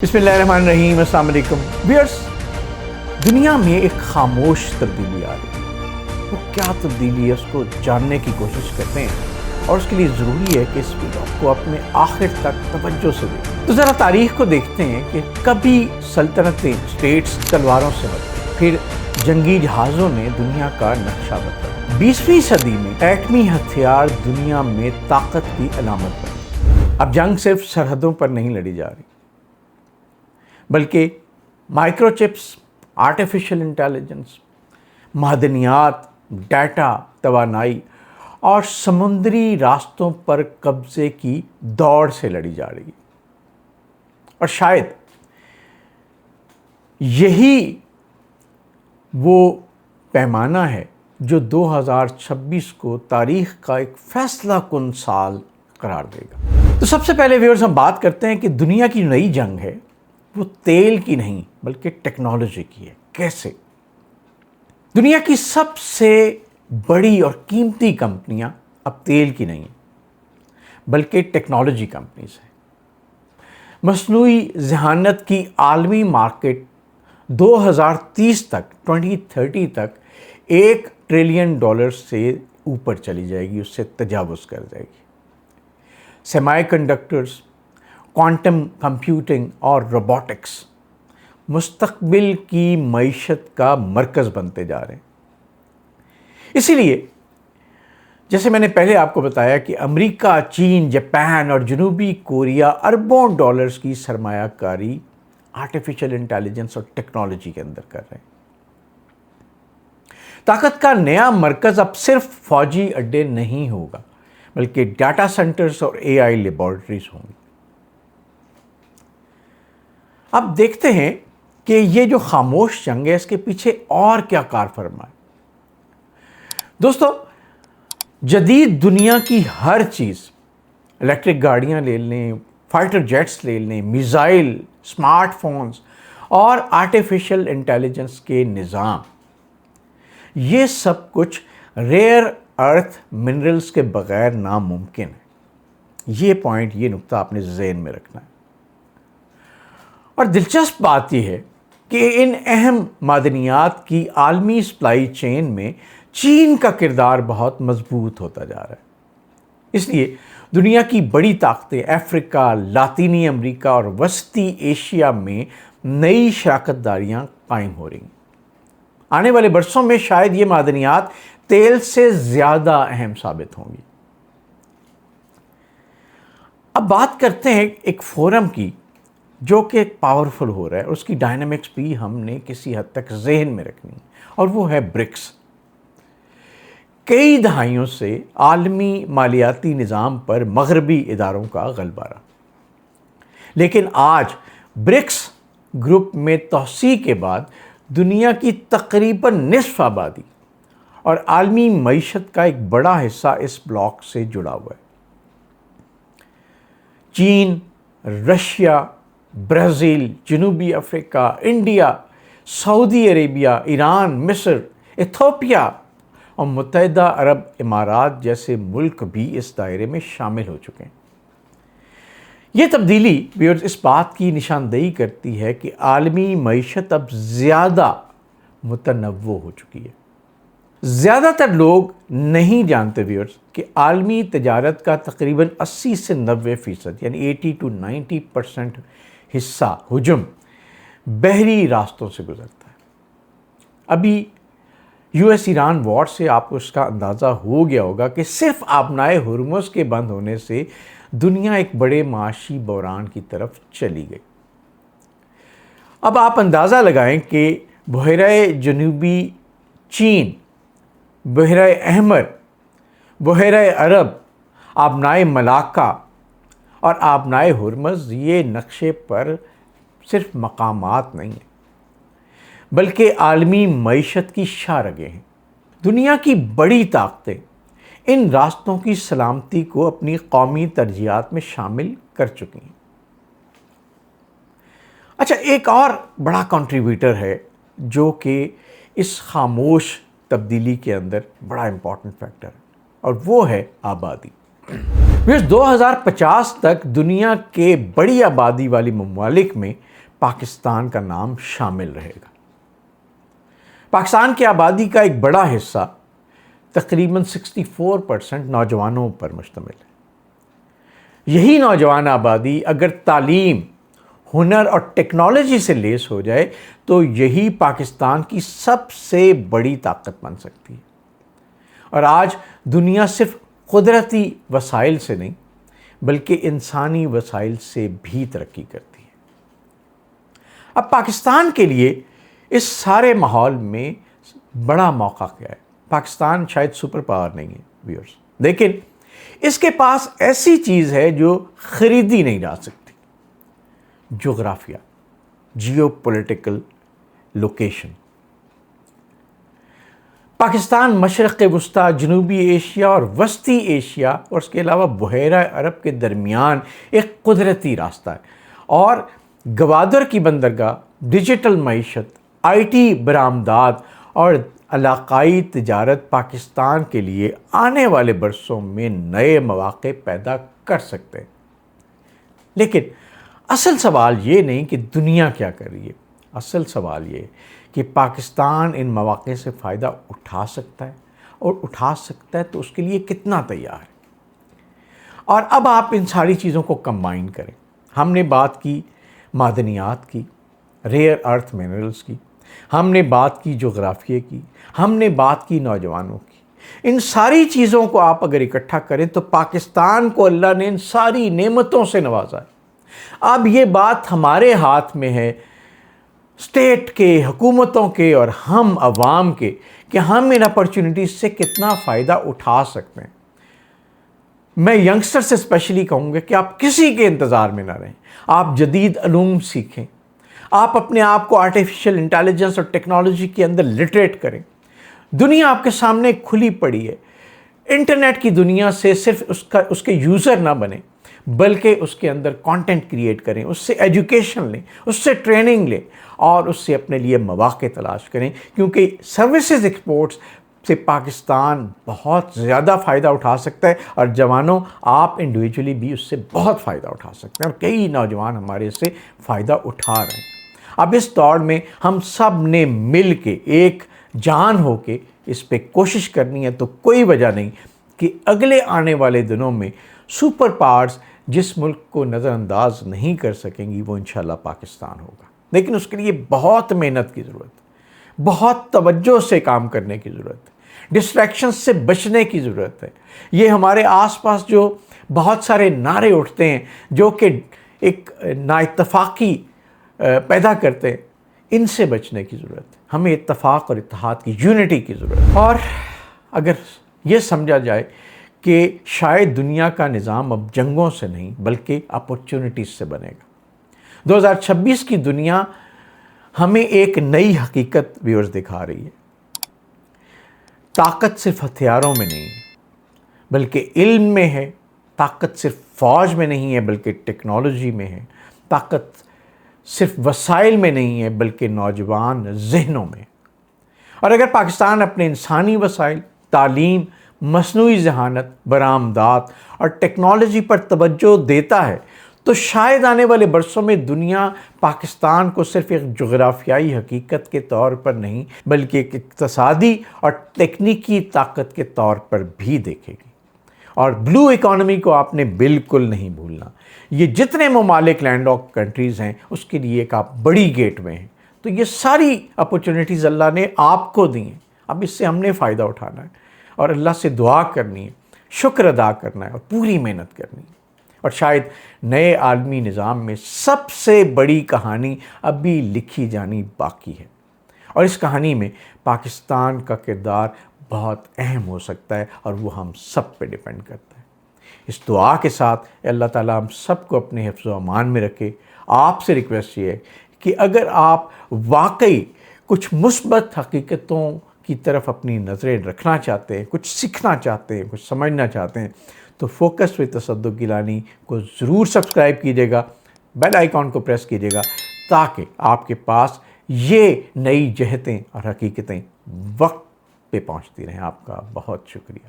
بسم اللہ الرحمن الرحیم، السلام علیکم ویئرس۔ دنیا میں ایک خاموش تبدیلی آ رہی ہے۔ وہ کیا تبدیلی ہے اس کو جاننے کی کوشش کرتے ہیں، اور اس کے لیے ضروری ہے کہ اس ویڈیو کو اپنے آخر تک توجہ سے دیکھیں۔ تو ذرا تاریخ کو دیکھتے ہیں کہ کبھی سلطنتیں، اسٹیٹس تلواروں سے بدلے، پھر جنگی جہازوں نے دنیا کا نقشہ بدلا۔ 20ویں صدی میں ایٹمی ہتھیار دنیا میں طاقت کی علامت بنے۔ اب جنگ صرف سرحدوں پر نہیں لڑی جا رہی، بلکہ مائکرو چپس، آرٹیفیشل انٹیلیجنس، معدنیات، ڈیٹا، توانائی اور سمندری راستوں پر قبضے کی دوڑ سے لڑی جا رہی ہے۔ اور شاید یہی وہ پیمانہ ہے جو 2026 کو تاریخ کا ایک فیصلہ کن سال قرار دے گا۔ تو سب سے پہلے ویورز ہم بات کرتے ہیں کہ دنیا کی نئی جنگ ہے وہ تیل کی نہیں بلکہ ٹیکنالوجی کی ہے۔ کیسے؟ دنیا کی سب سے بڑی اور قیمتی کمپنیاں اب تیل کی نہیں بلکہ ٹیکنالوجی کمپنیز ہیں۔ مصنوعی ذہانت کی عالمی مارکیٹ 2030 تک 2030 تک $1 ٹریلین سے اوپر چلی جائے گی، اس سے تجاوز کر جائے گی۔ سیمی کنڈکٹرز، کوانٹم کمپیوٹنگ اور روبوٹکس مستقبل کی معیشت کا مرکز بنتے جا رہے ہیں۔ اسی لیے جیسے میں نے پہلے آپ کو بتایا کہ امریکہ، چین، جاپان اور جنوبی کوریا اربوں ڈالرز کی سرمایہ کاری آرٹیفیشل انٹیلیجنس اور ٹیکنالوجی کے اندر کر رہے ہیں۔ طاقت کا نیا مرکز اب صرف فوجی اڈے نہیں ہوگا بلکہ ڈیٹا سینٹرز اور AI لیبارٹریز ہوں گی۔ اب دیکھتے ہیں کہ یہ جو خاموش جنگ ہے اس کے پیچھے اور کیا کار فرما ہے۔ دوستو، جدید دنیا کی ہر چیز، الیکٹرک گاڑیاں لے لیں، فائٹر جیٹس لے لیں، میزائل، اسمارٹ فونز اور آرٹیفیشل انٹیلیجنس کے نظام، یہ سب کچھ ریئر ارتھ منرلز کے بغیر ناممکن ہے۔ یہ پوائنٹ، یہ نقطہ آپ نے ذہن میں رکھنا ہے۔ اور دلچسپ بات یہ ہے کہ ان اہم معدنیات کی عالمی سپلائی چین میں چین کا کردار بہت مضبوط ہوتا جا رہا ہے۔ اس لیے دنیا کی بڑی طاقتیں افریقہ، لاطینی امریکہ اور وسطی ایشیا میں نئی شراکت داریاں قائم ہو رہی ہیں۔ آنے والے برسوں میں شاید یہ معدنیات تیل سے زیادہ اہم ثابت ہوں گی۔ اب بات کرتے ہیں ایک فورم کی جو کہ پاورفل ہو رہا ہے، اس کی ڈائنامکس بھی ہم نے کسی حد تک ذہن میں رکھنی ہے، اور وہ ہے برکس۔ کئی دہائیوں سے عالمی مالیاتی نظام پر مغربی اداروں کا غلبہ رہا، لیکن آج برکس گروپ میں توسیع کے بعد دنیا کی تقریباً نصف آبادی اور عالمی معیشت کا ایک بڑا حصہ اس بلاک سے جڑا ہوا ہے۔ چین، رشیا، برازیل، جنوبی افریقہ، انڈیا، سعودی عربیہ، ایران، مصر، ایتھوپیا اور متحدہ عرب امارات جیسے ملک بھی اس دائرے میں شامل ہو چکے ہیں۔ یہ تبدیلی ویورز اس بات کی نشاندہی کرتی ہے کہ عالمی معیشت اب زیادہ متنوع ہو چکی ہے۔ زیادہ تر لوگ نہیں جانتے ویورز کہ عالمی تجارت کا تقریباً 80 سے 90% یعنی 80 to 90% حصہ ہجوم بحری راستوں سے گزرتا ہے۔ ابھی US ایران وار سے آپ کو اس کا اندازہ ہو گیا ہوگا کہ صرف آبنائے ہرمز کے بند ہونے سے دنیا ایک بڑے معاشی بحران کی طرف چلی گئی۔ اب آپ اندازہ لگائیں کہ بحیرہ جنوبی چین، بحیرہ احمر، بحیرہ عرب، آبنائے ملاکا اور آبنائے ہرمز یہ نقشے پر صرف مقامات نہیں ہیں بلکہ عالمی معیشت کی شاہراہیں ہیں۔ دنیا کی بڑی طاقتیں ان راستوں کی سلامتی کو اپنی قومی ترجیحات میں شامل کر چکی ہیں۔ اچھا، ایک اور بڑا کنٹریبیوٹر ہے جو کہ اس خاموش تبدیلی کے اندر بڑا امپورٹنٹ فیکٹر ہے، اور وہ ہے آبادی۔ 2050 تک دنیا کے بڑی آبادی والی ممالک میں پاکستان کا نام شامل رہے گا۔ پاکستان کی آبادی کا ایک بڑا حصہ تقریباً 64% نوجوانوں پر مشتمل ہے۔ یہی نوجوان آبادی اگر تعلیم، ہنر اور ٹیکنالوجی سے لیس ہو جائے تو یہی پاکستان کی سب سے بڑی طاقت بن سکتی ہے۔ اور آج دنیا صرف قدرتی وسائل سے نہیں بلکہ انسانی وسائل سے بھی ترقی کرتی ہے۔ اب پاکستان کے لیے اس سارے ماحول میں بڑا موقع کیا ہے؟ پاکستان شاید سپر پاور نہیں ہے ویورز، لیکن اس کے پاس ایسی چیز ہے جو خریدی نہیں جا سکتی: جغرافیہ، جیو پولیٹیکل لوکیشن۔ پاکستان مشرق وسطیٰ، جنوبی ایشیا اور وسطی ایشیا اور اس کے علاوہ بحیرہ عرب کے درمیان ایک قدرتی راستہ ہے، اور گوادر کی بندرگاہ، ڈیجیٹل معیشت، IT برآمدات اور علاقائی تجارت پاکستان کے لیے آنے والے برسوں میں نئے مواقع پیدا کر سکتے ہیں۔ لیکن اصل سوال یہ نہیں کہ دنیا کیا کر رہی ہے، اصل سوال یہ ہے کہ پاکستان ان مواقع سے فائدہ اٹھا سکتا ہے، اور اٹھا سکتا ہے تو اس کے لیے کتنا تیار ہے۔ اور اب آپ ان ساری چیزوں کو کمبائن کریں۔ ہم نے بات کی معدنیات کی، ریئر ارتھ منرلز کی، ہم نے بات کی جغرافیے کی، ہم نے بات کی نوجوانوں کی۔ ان ساری چیزوں کو آپ اگر اکٹھا کریں تو پاکستان کو اللہ نے ان ساری نعمتوں سے نوازا ہے۔ اب یہ بات ہمارے ہاتھ میں ہے، اسٹیٹ کے، حکومتوں کے اور ہم عوام کے، کہ ہم ان اپرچونٹیز سے کتنا فائدہ اٹھا سکتے ہیں۔ میں ینگسٹر سے اسپیشلی کہوں گا کہ آپ کسی کے انتظار میں نہ رہیں، آپ جدید علوم سیکھیں، آپ اپنے آپ کو آرٹیفیشل انٹیلیجنس اور ٹیکنالوجی کے اندر لٹریٹ کریں۔ دنیا آپ کے سامنے کھلی پڑی ہے۔ انٹرنیٹ کی دنیا سے صرف اس کے یوزر نہ بنیں بلکہ اس کے اندر کانٹینٹ کریٹ کریں، اس سے ایجوکیشن لیں، اس سے ٹریننگ لیں اور اس سے اپنے لیے مواقع تلاش کریں، کیونکہ سروسز ایکسپورٹس سے پاکستان بہت زیادہ فائدہ اٹھا سکتا ہے، اور جوانوں آپ انڈیویجولی بھی اس سے بہت فائدہ اٹھا سکتے ہیں، اور کئی نوجوان ہمارے اس سے فائدہ اٹھا رہے ہیں۔ اب اس دور میں ہم سب نے مل کے ایک جان ہو کے اس پہ کوشش کرنی ہے، تو کوئی وجہ نہیں کہ اگلے آنے والے دنوں میں سپر پاورز جس ملک کو نظر انداز نہیں کر سکیں گی وہ انشاءاللہ پاکستان ہوگا۔ لیکن اس کے لیے بہت محنت کی ضرورت ہے، بہت توجہ سے کام کرنے کی ضرورت ہے، ڈسٹریکشن سے بچنے کی ضرورت ہے۔ یہ ہمارے آس پاس جو بہت سارے نعرے اٹھتے ہیں جو کہ ایک نااتفاقی پیدا کرتے ہیں، ان سے بچنے کی ضرورت ہے۔ ہمیں اتفاق اور اتحاد کی، یونٹی کی ضرورت ہے۔ اور اگر یہ سمجھا جائے کہ شاید دنیا کا نظام اب جنگوں سے نہیں بلکہ اپورچونٹیز سے بنے گا۔ 2026 کی دنیا ہمیں ایک نئی حقیقت ویورز دکھا رہی ہے۔ طاقت صرف ہتھیاروں میں نہیں ہے بلکہ علم میں ہے، طاقت صرف فوج میں نہیں ہے بلکہ ٹیکنالوجی میں ہے، طاقت صرف وسائل میں نہیں ہے بلکہ نوجوان ذہنوں میں۔ اور اگر پاکستان اپنے انسانی وسائل، تعلیم، مصنوعی ذہانت، برآمدات اور ٹیکنالوجی پر توجہ دیتا ہے تو شاید آنے والے برسوں میں دنیا پاکستان کو صرف ایک جغرافیائی حقیقت کے طور پر نہیں بلکہ ایک اقتصادی اور تکنیکی طاقت کے طور پر بھی دیکھے گی۔ اور بلو اکانومی کو آپ نے بالکل نہیں بھولنا۔ یہ جتنے ممالک لینڈ لاک کنٹریز ہیں اس کے لیے ایک آپ بڑی گیٹ وے ہیں۔ تو یہ ساری اپورچونٹیز اللہ نے آپ کو دی ہیں، اب اس سے ہم نے فائدہ اٹھانا ہے اور اللہ سے دعا کرنی ہے، شکر ادا کرنا ہے اور پوری محنت کرنی ہے۔ اور شاید نئے عالمی نظام میں سب سے بڑی کہانی ابھی لکھی جانی باقی ہے، اور اس کہانی میں پاکستان کا کردار بہت اہم ہو سکتا ہے اور وہ ہم سب پہ ڈیپینڈ کرتا ہے۔ اس دعا کے ساتھ اللہ تعالیٰ ہم سب کو اپنے حفظ و امان میں رکھے۔ آپ سے ریکویسٹ یہ ہے کہ اگر آپ واقعی کچھ مثبت حقیقتوں کی طرف اپنی نظریں رکھنا چاہتے ہیں، کچھ سیکھنا چاہتے ہیں، کچھ سمجھنا چاہتے ہیں تو فوکس وتھ تصدق گیلانی کو ضرور سبسکرائب کیجیے گا، بیل آئیکن کو پریس کیجیے گا تاکہ آپ کے پاس یہ نئی جہتیں اور حقیقتیں وقت پہ پہنچتی رہیں۔ آپ کا بہت شکریہ۔